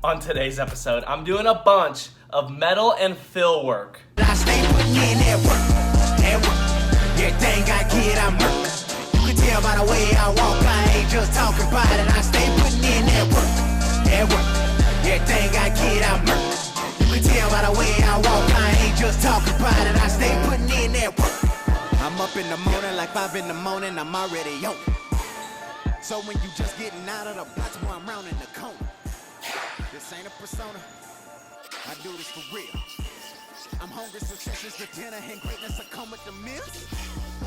on today's episode. I'm doing a bunch of metal and fill work. I stay putting in that work. Everything I get, I'm hurt. You can tell by the way I walk, I ain't just talking about it. I stay putting in that work. Everything I get, I'm hurt. You can tell by the way I walk, I ain't just talking about it. I stay putting in that work. I'm up in the morning, like 5 in the morning, I'm already on. So when you just getting out of the box, boy, I'm rounding the corner. This ain't a persona, I do this for real. I'm hungry, success is the dinner, and greatness will come with the meals.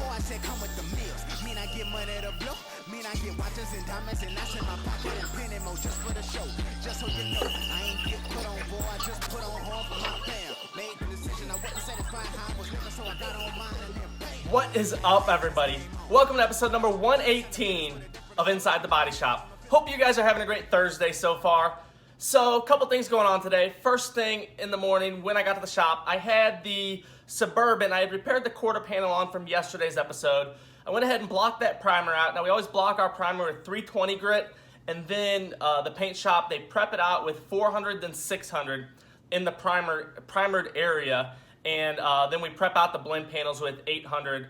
Oh, I said come with the meals. Mean I get money to blow. Mean I get watches and diamonds and that's in my pocket and penny mo just for the show. Just so you know, I ain't get put on, boy. I just put on hard for my fam. Made the decision, I wasn't satisfied how I was living, so I got on mine and then bang. What is up, everybody? Welcome to episode number 118 of Inside the Body Shop. Hope you guys are having a great Thursday so far. So, a couple things going on today. First thing in the morning, when I got to the shop, I had the Suburban. I had repaired the quarter panel on from yesterday's episode. I went ahead and blocked that primer out. Now, we always block our primer with 320 grit, and then the paint shop, they prep it out with 400 then 600 in the primered area, and then we prep out the blend panels with 800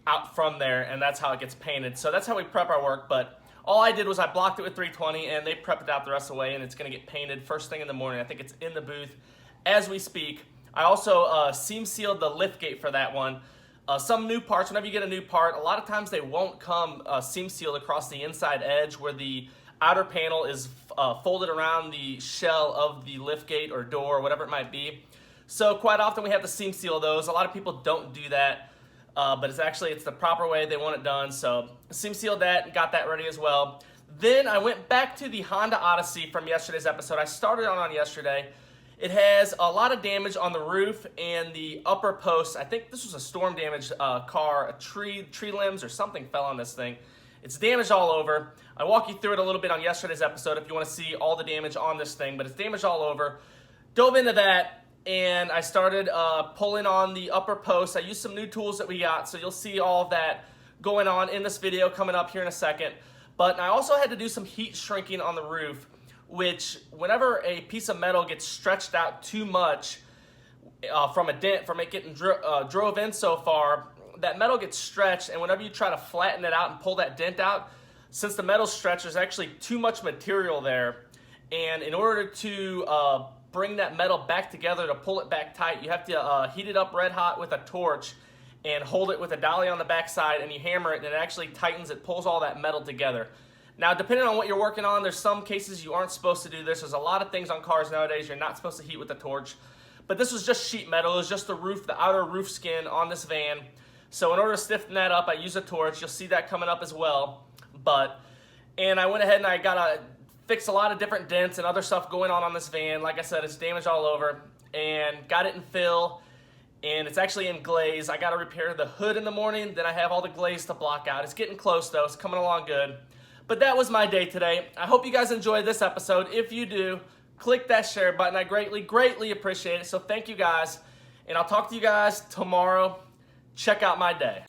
out from there, and that's how it gets painted. So that's how we prep our work, but all I did was I blocked it with 320 and they prepped it out the rest of the way, and it's going to get painted first thing in the morning. I think it's in the booth as we speak. I also seam sealed the lift gate for that one. Some new parts, whenever you get a new part, a lot of times they won't come seam sealed across the inside edge where the outer panel is folded around the shell of the lift gate or door or whatever it might be. So quite often we have to seam seal those. A lot of people don't do that. But it's the proper way they want it done. So seam sealed that and got that ready as well. Then I went back to the Honda Odyssey from yesterday's episode. I started on yesterday. It has a lot of damage on the roof and the upper posts. I think this was a storm damaged car. A tree limbs or something fell on this thing. It's damaged all over. I walk you through it a little bit on yesterday's episode if you want to see all the damage on this thing, but it's damaged all over. Dove into that. And I started pulling on the upper post. I used some new tools that we got, so you'll see all of that going on in this video coming up here in a second. But I also had to do some heat shrinking on the roof, which whenever a piece of metal gets stretched out too much from a dent, from it getting drove in so far, that metal gets stretched, and whenever you try to flatten it out and pull that dent out, since the metal's stretched, there's actually too much material there. And in order to bring that metal back together to pull it back tight, you have to heat it up red hot with a torch and hold it with a dolly on the back side, and you hammer it and it actually tightens, it pulls all that metal together. Now, depending on what you're working on, there's some cases you aren't supposed to do this. There's a lot of things on cars nowadays you're not supposed to heat with a torch, but this was just sheet metal. It was just the roof, the outer roof skin on this van. So in order to stiffen that up, I use a torch. You'll see that coming up as well. And I went ahead and I got fix a lot of different dents and other stuff going on this van. Like I said, it's damaged all over, and got it in fill, and it's actually in glaze. I got to repair the hood in the morning, then I have all the glaze to block out. It's getting close though, it's coming along good. But that was my day today. I hope you guys enjoyed this episode. If you do, click that share button. I greatly appreciate it. So thank you guys, and I'll talk to you guys tomorrow. Check out my day.